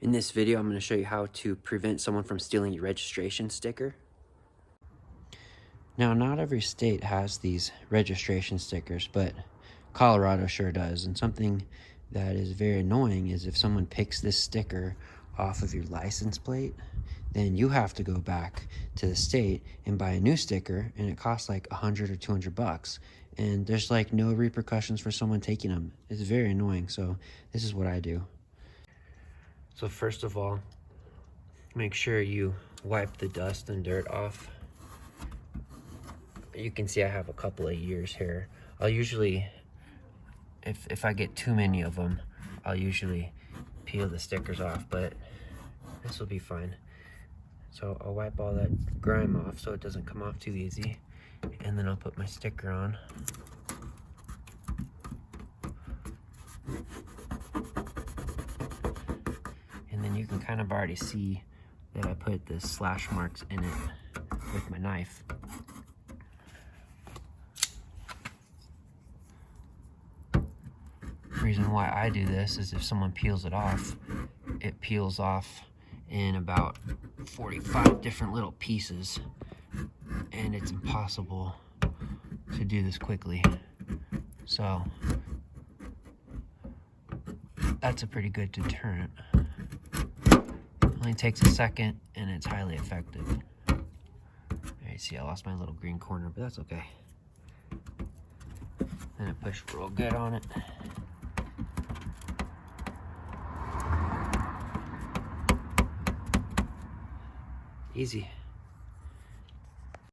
In this video, I'm going to show you how to prevent someone from stealing your registration sticker. Now, not every state has these registration stickers, but Colorado sure does. And something that is very annoying is if someone picks this sticker off of your license plate, then you have to go back to the state and buy a new sticker, and it costs like $100 or $200. And there's like no repercussions for someone taking them. It's very annoying. So this is what I do. So first of all, make sure you wipe the dust and dirt off. You can see I have a couple of years here. I'll usually, if I get too many of them, I'll usually peel the stickers off, but this will be fine. So I'll wipe all that grime off so it doesn't come off too easy. And then I'll put my sticker on. And then you can kind of already see that I put the slash marks in it with my knife. The reason why I do this is if someone peels it off off in about 45 different little pieces, and it's impossible to do this quickly. So that's a pretty good deterrent. Only takes a second and it's highly effective. You see I lost my little green corner, but that's okay. Then I push real good on it. Easy.